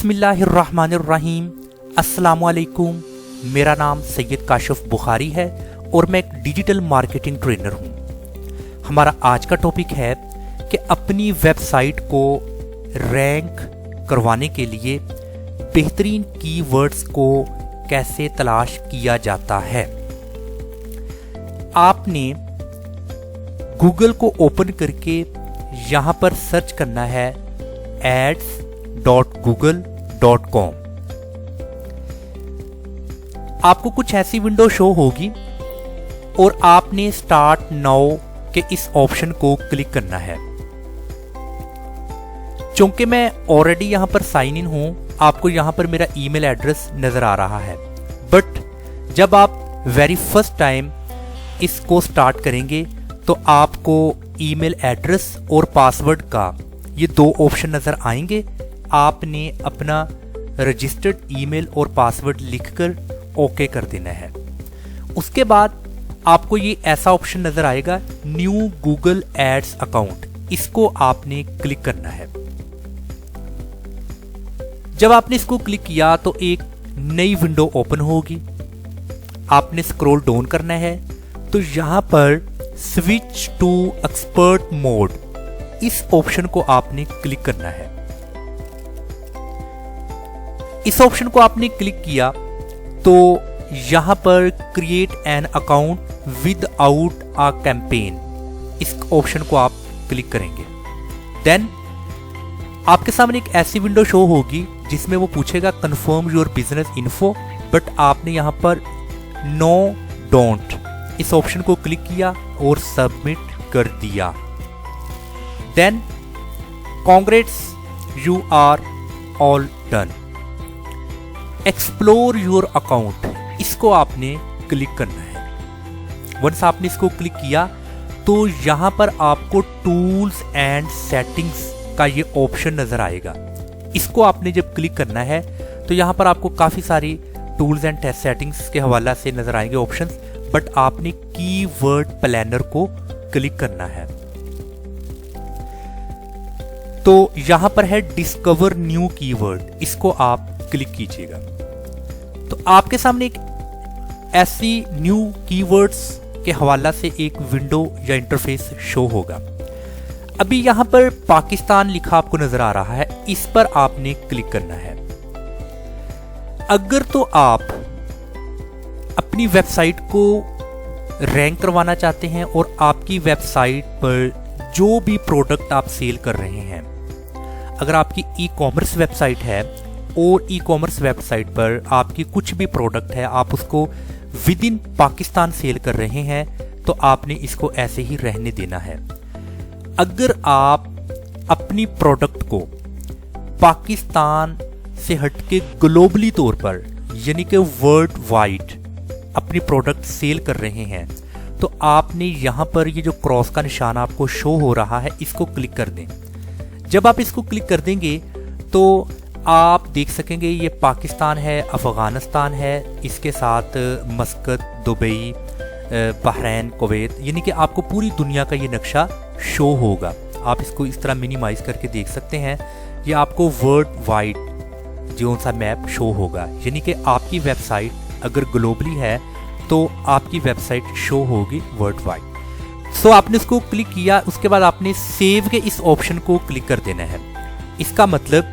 बिस्मिल्लाहिर्रहमानिर्रहीम। अस्सलामुअलैकुम। मेरा नाम सैयद काशिफ बुखारी है और मैं एक डिजिटल मार्केटिंग ट्रेनर हूँ। हमारा आज का टॉपिक है कि अपनी वेबसाइट को रैंक करवाने के लिए बेहतरीन कीवर्ड्स को कैसे तलाश किया जाता है। आपने गूगल को ओपन करके यहाँ पर सर्च करना है ads.google.com। आपको कुछ ऐसी विंडो शो होगी और आपने स्टार्ट नाउ के इस ऑप्शन को क्लिक करना है। चूंकि मैं ऑलरेडी यहां पर साइन इन हूं, आपको यहां पर मेरा ईमेल एड्रेस नजर आ रहा है। बट जब आप वेरी फर्स्ट टाइम इसको स्टार्ट करेंगे तो आपको ईमेल एड्रेस और पासवर्ड का ये दो ऑप्शन नजर आएंगे। आपने अपना रजिस्टर्ड ईमेल और पासवर्ड लिखकर ओके कर देना है। उसके बाद आपको ये ऐसा ऑप्शन नजर आएगा, न्यू गूगल एड्स अकाउंट। इसको आपने क्लिक करना है। जब आपने इसको क्लिक किया तो एक नई विंडो ओपन होगी। आपने स्क्रॉल डाउन करना है तो यहां पर स्विच टू एक्सपर्ट मोड, इस ऑप्शन को आपने क्लिक करना है। इस ऑप्शन को आपने क्लिक किया तो यहां पर create an account without a campaign, इस ऑप्शन को आप क्लिक करेंगे। देन आपके सामने एक ऐसी विंडो शो होगी जिसमें वो पूछेगा confirm your business info, but आपने यहां पर नो डोंट इस ऑप्शन को क्लिक किया और सबमिट कर दिया। Then congrats, you are all done. Explore your account, इसको आपने क्लिक करना है। वंस आपने इसको क्लिक किया तो यहां पर आपको टूल्स एंड सेटिंग्स का ये ऑप्शन नजर आएगा। इसको आपने जब क्लिक करना है तो यहां पर आपको काफी सारी टूल्स एंड सेटिंग्स के हवाला से नजर आएंगे ऑप्शंस, बट आपने कीवर्ड प्लानर को क्लिक करना है। तो यहां पर है डिस्कवर न्यू कीवर्ड, इसको आप क्लिक कीजिएगा। तो आपके सामने एक ऐसी न्यू कीवर्ड्स के हवाला से एक विंडो या इंटरफेस शो होगा। अभी यहां पर पाकिस्तान लिखा आपको नजर आ रहा है, इस पर आपने क्लिक करना है। अगर तो आप अपनी वेबसाइट को रैंक करवाना चाहते हैं और आपकी वेबसाइट पर जो भी प्रोडक्ट आप सेल कर रहे हैं, अगर आपकी ई कॉमर्स वेबसाइट है और ई कॉमर्स वेबसाइट पर आपकी कुछ भी प्रोडक्ट है, आप उसको विद इन पाकिस्तान सेल कर रहे हैं, तो आपने इसको ऐसे ही रहने देना है। अगर आप अपनी प्रोडक्ट को पाकिस्तान से हटके ग्लोबली तौर पर यानी कि वर्ल्ड वाइड अपनी प्रोडक्ट सेल कर रहे हैं, तो आपने यहां पर ये जो क्रॉस का निशान आपको शो हो रहा है, इसको क्लिक कर दें। जब आप इसको क्लिक कर देंगे तो आप देख सकेंगे ये पाकिस्तान है, अफगानिस्तान है, इसके साथ मस्कत, दुबई, बहरैन, कुवैत, यानी कि आपको पूरी दुनिया का ये नक्शा शो होगा। आप इसको इस तरह मिनिमाइज करके देख सकते हैं। ये आपको वर्ल्ड वाइड जो सा मैप शो होगा, यानी कि आपकी वेबसाइट अगर ग्लोबली है तो आपकी वेबसाइट शो होगी वर्ल्ड वाइड। सो आपने इसको क्लिक किया, उसके बाद आपने सेव के इस ऑप्शन को क्लिक कर देना है। इसका मतलब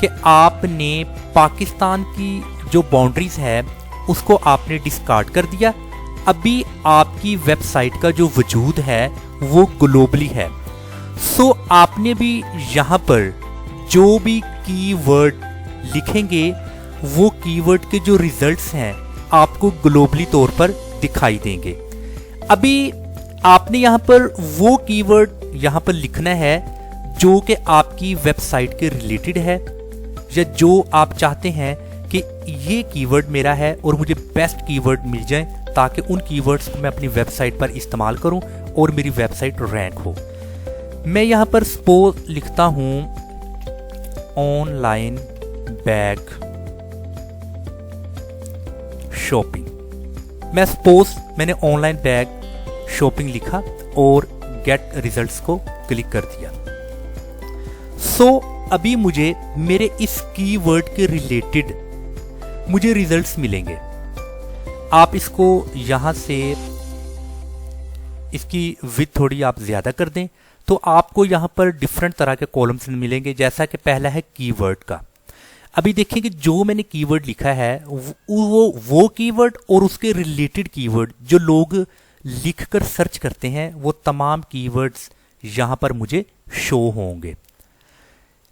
कि आपने पाकिस्तान की जो बाउंड्रीज है उसको आपने डिस्कार्ड कर दिया। अभी आपकी वेबसाइट का जो वजूद है वो ग्लोबली है। सो आपने भी यहां पर जो भी कीवर्ड लिखेंगे वो कीवर्ड के जो रिजल्ट्स हैं आपको ग्लोबली तौर पर दिखाई देंगे। अभी आपने यहां पर वो कीवर्ड यहां पर लिखना है जो कि आपकी वेबसाइट के रिलेटेड है, या जो आप चाहते हैं कि ये कीवर्ड मेरा है और मुझे बेस्ट कीवर्ड मिल जाए ताकि उन कीवर्ड्स को मैं अपनी वेबसाइट पर इस्तेमाल करूं और मेरी वेबसाइट रैंक हो। मैं यहां पर सपोज लिखता हूं ऑनलाइन बैग शॉपिंग। मैं सपोज मैंने ऑनलाइन बैग शॉपिंग लिखा और गेट रिजल्ट्स को क्लिक कर दिया। सो अभी मुझे मेरे इस कीवर्ड के रिलेटेड मुझे रिजल्ट्स मिलेंगे। आप इसको यहां से इसकी विड्थ थोड़ी आप ज्यादा कर दें तो आपको यहां पर डिफरेंट तरह के कॉलम्स मिलेंगे। जैसा कि पहला है कीवर्ड का। अभी देखिए कि जो मैंने कीवर्ड लिखा है वो कीवर्ड और उसके रिलेटेड कीवर्ड जो लोग लिखकर सर्च करते हैं वो तमाम कीवर्ड्स यहां पर मुझे शो होंगे।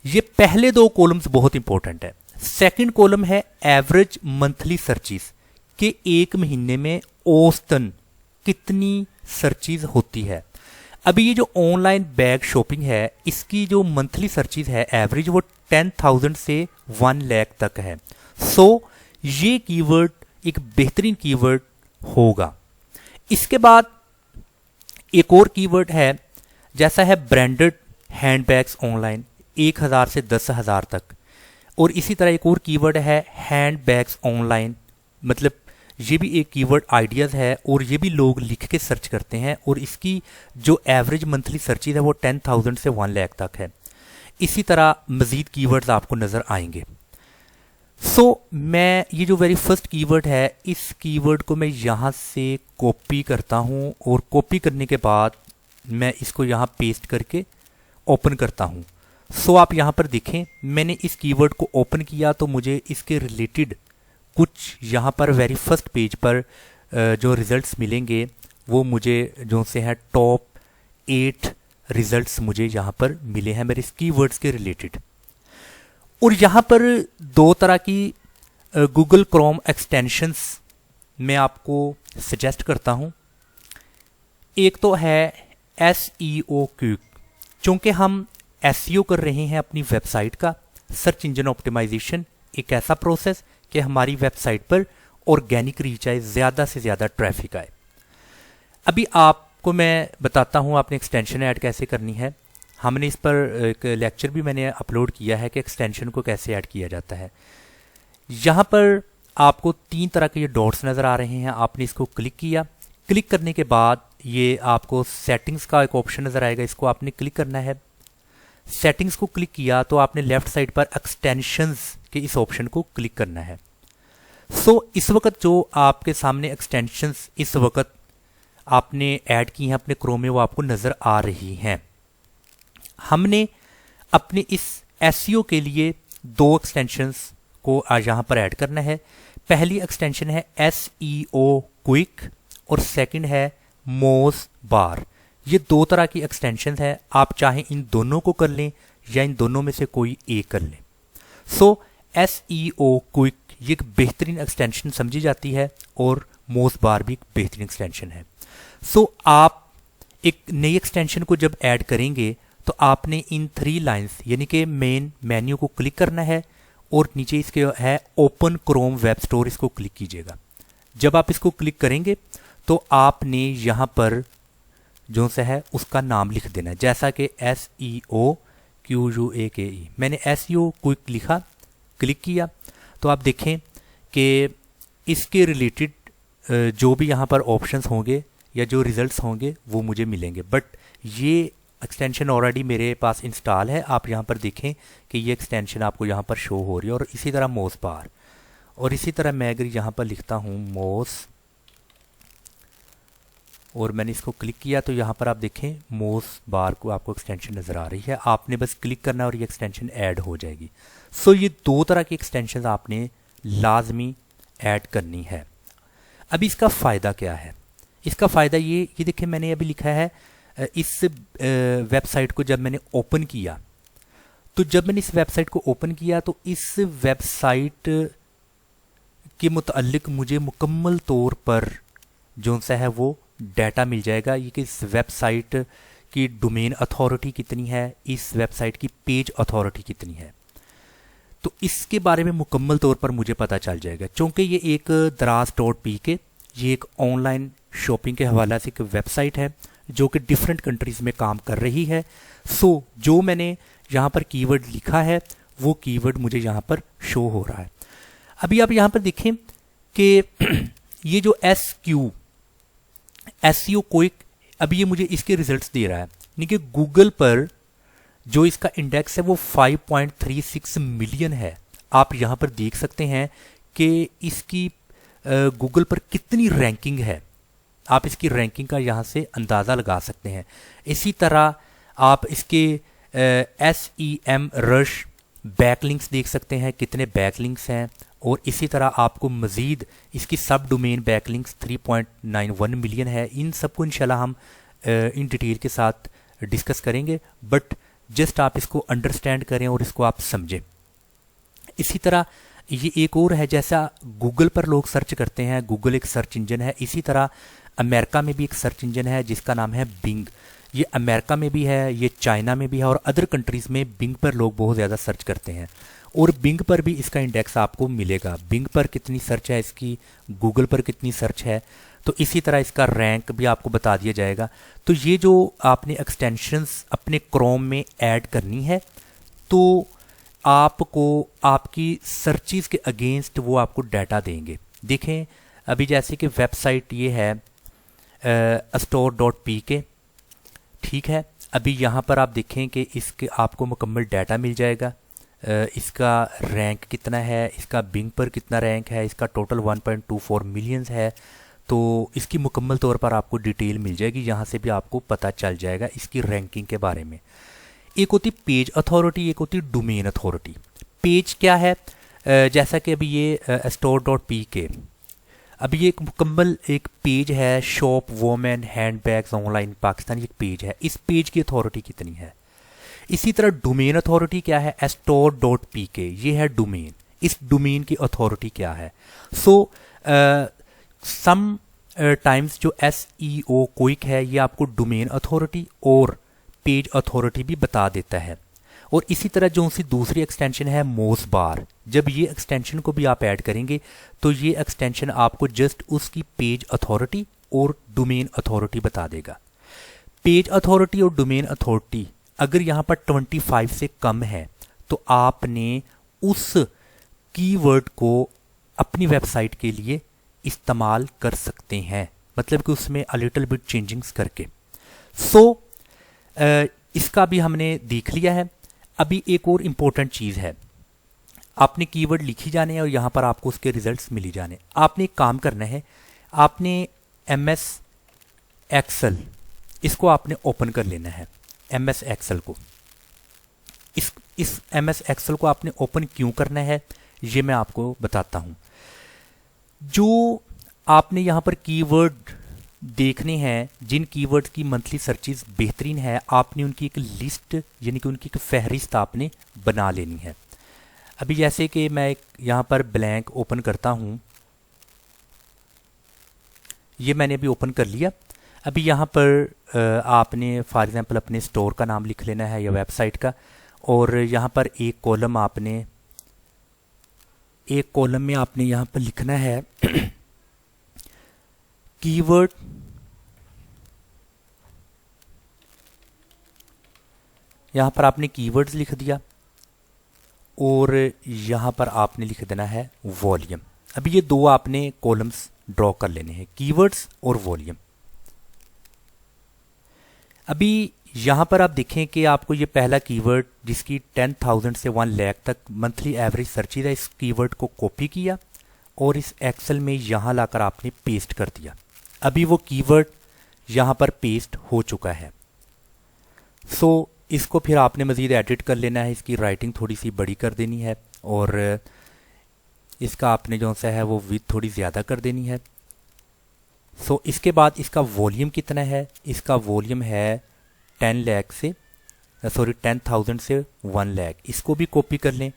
ये पहले दो कॉलम्स बहुत इंपॉर्टेंट है। सेकंड कॉलम है एवरेज मंथली सर्चेस कि एक महीने में औसतन कितनी सर्चेस होती है। अभी ये जो ऑनलाइन बैग शॉपिंग है इसकी जो मंथली सर्चेस है एवरेज वो 10,000 से 1 लाख तक है। सो ये कीवर्ड एक बेहतरीन कीवर्ड होगा। इसके बाद एक और कीवर्ड है जैसा है ब्रांडेड हैंडबैग्स ऑनलाइन 1,000 से 10,000 तक। और इसी तरह एक और कीवर्ड है हैंडबैग्स ऑनलाइन, मतलब ये भी एक कीवर्ड आइडियाज़ है और ये भी लोग लिख के सर्च करते हैं और इसकी जो एवरेज मंथली सर्चेज है वो 10,000 से 1 लाख तक है। इसी तरह मज़ीद कीवर्ड्स आपको नज़र आएंगे। मैं ये जो वेरी फर्स्ट कीवर्ड है इस कीवर्ड को मैं यहाँ से कॉपी करता हूँ और कॉपी करने के बाद मैं इसको यहाँ पेस्ट करके ओपन करता हूँ। आप यहाँ पर देखें मैंने इस कीवर्ड को ओपन किया तो मुझे इसके रिलेटेड कुछ यहाँ पर वेरी फर्स्ट पेज पर जो रिजल्ट्स मिलेंगे वो मुझे जो से है टॉप 8 रिजल्ट्स मुझे यहाँ पर मिले हैं मेरे इस कीवर्ड्स के रिलेटेड। और यहाँ पर दो तरह की गूगल क्रोम एक्सटेंशंस मैं आपको सजेस्ट करता हूँ। एक तो है SEO क्विक, चूँकि हम SEO कर रहे हैं अपनी वेबसाइट का, सर्च इंजन ऑप्टिमाइजेशन एक ऐसा प्रोसेस कि हमारी वेबसाइट पर ऑर्गेनिक रीच आए, ज़्यादा से ज़्यादा ट्रैफिक आए। अभी आपको मैं बताता हूँ आपने एक्सटेंशन ऐड कैसे करनी है। हमने इस पर एक लेक्चर भी मैंने अपलोड किया है कि एक्सटेंशन को कैसे ऐड किया जाता है। यहाँ पर आपको 3 तरह के ये डॉट्स नज़र आ रहे हैं। आपने इसको क्लिक किया, क्लिक करने के बाद ये आपको सेटिंग्स का एक ऑप्शन नज़र आएगा, इसको आपने क्लिक करना है। सेटिंग्स को क्लिक किया तो आपने लेफ्ट साइड पर एक्सटेंशंस के इस ऑप्शन को क्लिक करना है। इस वक्त जो आपके सामने एक्सटेंशंस इस वक्त आपने ऐड की हैं अपने क्रोम में वो आपको नज़र आ रही हैं। हमने अपने इस SEO के लिए 2 एक्सटेंशंस को यहाँ पर ऐड करना है। पहली एक्सटेंशन है SEO क्विक और सेकंड है मोज बार। ये 2 तरह की एक्सटेंशन है, आप चाहें इन दोनों को कर लें या इन दोनों में से कोई एक कर लें। SEO क्विक ये एक बेहतरीन एक्सटेंशन समझी जाती है और मोज बार भी एक बेहतरीन एक्सटेंशन है। आप एक नई एक्सटेंशन को जब ऐड करेंगे तो आपने इन 3 लाइंस यानी कि मेन मेन्यू को क्लिक करना है और नीचे इसके है ओपन क्रोम वेब स्टोर, इसको क्लिक कीजिएगा। जब आप इसको क्लिक करेंगे तो आपने यहाँ पर जो सा है उसका नाम लिख देना है, जैसा कि SEO QUIK। मैंने SEO क्विक लिखा, क्लिक किया तो आप देखें कि इसके रिलेटेड जो भी यहाँ पर ऑप्शंस होंगे या जो रिजल्ट्स होंगे वो मुझे मिलेंगे। बट ये एक्सटेंशन ऑलरेडी मेरे पास इंस्टॉल है। आप यहाँ पर देखें कि ये एक्सटेंशन आपको यहाँ पर शो हो रही है। और इसी तरह मोस बार, और इसी तरह मैं अगर यहाँ पर लिखता हूँ मोस और मैंने इसको क्लिक किया तो यहाँ पर आप देखें मोस बार को आपको एक्सटेंशन नज़र आ रही है। आपने बस क्लिक करना और ये एक्सटेंशन ऐड हो जाएगी। ये 2 तरह की एक्सटेंशन आपने लाजमी ऐड करनी है। अभी इसका फ़ायदा क्या है? इसका फ़ायदा ये देखिए मैंने अभी लिखा है इस वेबसाइट को जब मैंने ओपन किया तो जब मैंने इस वेबसाइट को ओपन किया तो इस वेबसाइट के मुताल्लिक मुझे मुकम्मल तौर पर जो सा है वो डाटा मिल जाएगा। ये कि इस वेबसाइट की डोमेन अथॉरिटी कितनी है, इस वेबसाइट की पेज अथॉरिटी कितनी है, तो इसके बारे में मुकम्मल तौर पर मुझे पता चल जाएगा। चूँकि ये एक Daraz.pk ये एक ऑनलाइन शॉपिंग के हवाले से एक वेबसाइट है जो कि डिफरेंट कंट्रीज़ में काम कर रही है। जो मैंने यहाँ पर कीवर्ड लिखा है वो कीवर्ड मुझे यहाँ पर शो हो रहा है। अभी आप यहाँ पर देखें कि ये जो SEO क्विक अभी ये मुझे इसके रिजल्ट्स दे रहा है, यानी कि गूगल पर जो इसका इंडेक्स है वो 5.36 मिलियन है। आप यहाँ पर देख सकते हैं कि इसकी गूगल पर कितनी रैंकिंग है। आप इसकी रैंकिंग का यहाँ से अंदाज़ा लगा सकते हैं। इसी तरह आप इसके SEM रश बैकलिंक्स देख सकते हैं, कितने बैकलिंक्स हैं। और इसी तरह आपको मज़ीद इसकी सब डोमेन बैकलिंक्स 3.91 मिलियन है। इन सबको इंशाल्लाह हम इन डिटेल के साथ डिस्कस करेंगे, बट जस्ट आप इसको अंडरस्टैंड करें और इसको आप समझें। इसी तरह ये एक और है, जैसा गूगल पर लोग सर्च करते हैं, गूगल एक सर्च इंजन है, इसी तरह अमेरिका में भी एक सर्च इंजन है जिसका नाम है बिंग। ये अमेरिका में भी है, ये चाइना में भी है, और अदर कंट्रीज़ में बिंग पर लोग बहुत ज़्यादा सर्च करते हैं। और बिंग पर भी इसका इंडेक्स आपको मिलेगा, बिंग पर कितनी सर्च है इसकी, गूगल पर कितनी सर्च है, तो इसी तरह इसका रैंक भी आपको बता दिया जाएगा। तो ये जो आपने एक्सटेंशंस अपने क्रोम में ऐड करनी है, तो आपको आपकी सर्चिज़ के अगेंस्ट वो आपको डाटा देंगे। देखें अभी जैसे कि वेबसाइट ये है store.pk, ठीक है। अभी यहाँ पर आप देखें कि इसके आपको मुकम्मल डाटा मिल जाएगा। इसका रैंक कितना है, इसका बिंग पर कितना रैंक है, इसका टोटल 1.24 मिलियंस है। तो इसकी मुकम्मल तौर पर आपको डिटेल मिल जाएगी, यहाँ से भी आपको पता चल जाएगा इसकी रैंकिंग के बारे में। एक होती पेज अथॉरिटी, एक होती डोमेन अथॉरिटी। पेज क्या है, जैसा कि अभी ये store.pk, अभी ये एक मुकम्मल एक पेज है, shop women handbags online Pakistan, ये पेज है। इस पेज की अथॉरिटी कितनी है। इसी तरह डोमेन अथॉरिटी क्या है, store.pk, ये है डोमेन। इस डोमेन की अथॉरिटी क्या है। सो सम टाइम्स जो SEO क्विक है, ये आपको डोमेन अथॉरिटी और पेज अथॉरिटी भी बता देता है। और इसी तरह जो सी दूसरी एक्सटेंशन है मोज़बार, जब ये एक्सटेंशन को भी आप ऐड करेंगे तो ये एक्सटेंशन आपको जस्ट उसकी पेज अथॉरिटी और डोमेन अथॉरिटी बता देगा। पेज अथॉरिटी और डोमेन अथॉरिटी अगर यहाँ पर 25 से कम है तो आपने उस कीवर्ड को अपनी वेबसाइट के लिए इस्तेमाल कर सकते हैं, मतलब कि उसमें अ लिटिल बिट चेंजिंग्स करके। सो इसका भी हमने देख लिया है। अभी एक और इम्पोर्टेंट चीज़ है, आपने कीवर्ड लिखी जाने हैं और यहाँ पर आपको उसके रिजल्ट्स मिली जाने। आपने एक काम करना है, आपने MS एक्सेल इसको आपने ओपन कर लेना है। MS एक्सेल को इस MS एक्सेल को आपने ओपन क्यों करना है ये मैं आपको बताता हूँ। जो आपने यहाँ पर कीवर्ड देखने हैं, जिन कीवर्ड्स की मंथली सर्चेज बेहतरीन है, आपने उनकी एक लिस्ट यानी कि उनकी एक फहरिस्त आपने बना लेनी है। अभी जैसे कि मैं एक यहाँ पर ब्लैंक ओपन करता हूँ, ये मैंने अभी ओपन कर लिया। अभी यहाँ पर आपने फॉर एग्जांपल अपने स्टोर का नाम लिख लेना है या वेबसाइट का, और यहाँ पर एक कॉलम में आपने यहाँ पर लिखना है कीवर्ड, यहाँ पर आपने कीवर्ड्स लिख दिया और यहाँ पर आपने लिख देना है वॉल्यूम। अभी ये दो आपने कॉलम्स ड्रॉ कर लेने हैं, कीवर्ड्स और वॉल्यूम। अभी यहाँ पर आप देखें कि आपको ये पहला कीवर्ड जिसकी 10,000 से 1 लाख तक मंथली एवरेज सर्चेज है, इस कीवर्ड को कॉपी किया और इस एक्सेल में यहाँ लाकर आपने पेस्ट कर दिया। अभी वो कीवर्ड यहाँ पर पेस्ट हो चुका है। सो इसको फिर आपने मज़ीद एडिट कर लेना है, इसकी राइटिंग थोड़ी सी बड़ी कर देनी है और इसका आपने जो सा है वो विड्थ थोड़ी ज़्यादा कर देनी है। सो इसके बाद इसका वॉल्यूम कितना है, इसका वॉल्यूम है 10,000 से 1 लाख। इसको भी कॉपी कर लें।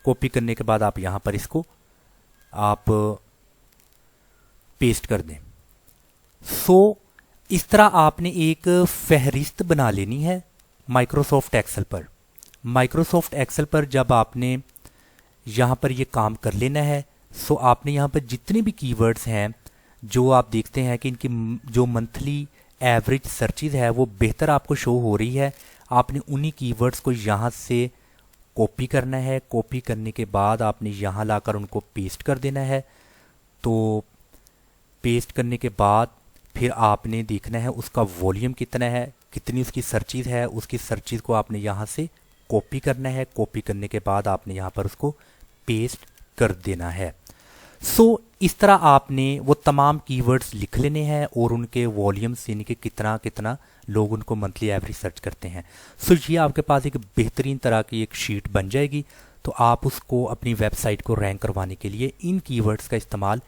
कॉपी करने के बाद आप यहाँ पर इसको आप पेस्ट कर दें। सो इस तरह आपने एक फहरिस्त बना लेनी है माइक्रोसॉफ्ट एक्सेल पर। माइक्रोसॉफ्ट एक्सेल पर जब आपने यहाँ पर ये काम कर लेना है, सो आपने यहाँ पर जितने भी कीवर्ड्स हैं जो आप देखते हैं कि इनकी जो मंथली एवरेज सर्चेज है वो बेहतर आपको शो हो रही है, आपने उन्हीं कीवर्ड्स को यहाँ से कॉपी करना है। कॉपी करने के बाद आपने यहाँ लाकर उनको पेस्ट कर देना है। तो पेस्ट करने के बाद फिर आपने देखना है उसका वॉल्यूम कितना है, कितनी उसकी सर्चेज है, उसकी सर्चेज को आपने यहाँ से कॉपी करना है। कॉपी करने के बाद आपने यहाँ पर उसको पेस्ट कर देना है। इस तरह आपने वो तमाम कीवर्ड्स लिख लेने हैं और उनके वॉल्यूम्स यानी कि कितना कितना लोग उनको मंथली एवरेज सर्च करते हैं। ये आपके पास एक बेहतरीन तरह की एक शीट बन जाएगी। तो आप उसको अपनी वेबसाइट को रैंक करवाने के लिए इन कीवर्ड्स का इस्तेमाल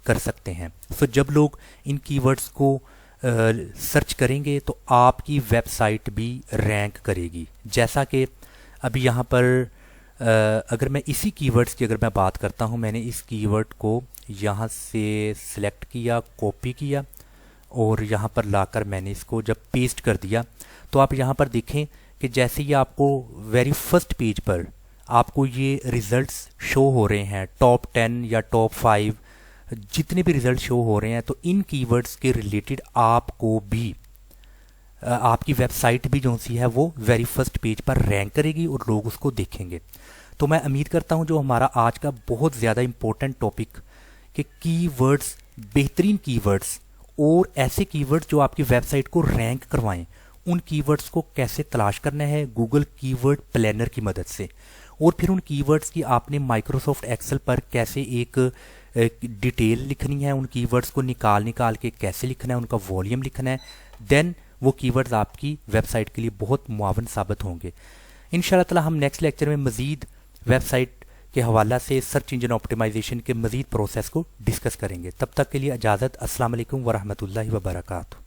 कर सकते हैं। जब लोग इन कीवर्ड्स को सर्च करेंगे तो आपकी वेबसाइट भी रैंक करेगी। जैसा कि अभी यहाँ पर अगर मैं इसी कीवर्ड्स की अगर मैं बात करता हूँ, मैंने इस कीवर्ड को यहाँ से सिलेक्ट किया, कॉपी किया और यहाँ पर लाकर मैंने इसको जब पेस्ट कर दिया तो आप यहाँ पर देखें कि जैसे ही आपको वेरी फर्स्ट पेज पर आपको ये रिजल्ट्स शो हो रहे हैं, टॉप 10 या टॉप 5 जितने भी रिजल्ट शो हो रहे हैं, तो इन कीवर्ड्स के रिलेटेड आपको भी आपकी वेबसाइट भी जो सी है वो वेरी फर्स्ट पेज पर रैंक करेगी और लोग उसको देखेंगे। तो मैं उम्मीद करता हूं जो हमारा आज का बहुत ज़्यादा इम्पोर्टेंट टॉपिक कि कीवर्ड्स, बेहतरीन कीवर्ड्स और ऐसे कीवर्ड्स जो आपकी वेबसाइट को रैंक करवाएं, उन कीवर्ड्स को कैसे तलाश करना है गूगल कीवर्ड प्लानर की मदद से, और फिर उन कीवर्ड्स की आपने माइक्रोसॉफ्ट एक्सेल पर कैसे एक डिटेल लिखनी है, उन कीवर्ड्स को निकाल के कैसे लिखना है, उनका वॉल्यूम लिखना है। देन वो कीवर्ड्स आपकी वेबसाइट के लिए बहुत मुआवन साबित होंगे। इंशाअल्लाह ताला हम नेक्स्ट लेक्चर में मज़ीद वेबसाइट के हवाला से सर्च इंजन ऑप्टिमाइजेशन के मज़ीद प्रोसेस को डिस्कस करेंगे। तब तक के लिए इजाज़त। अस्सलाम वालेकुम वरहमतुल्लाहि वबरकातुहू।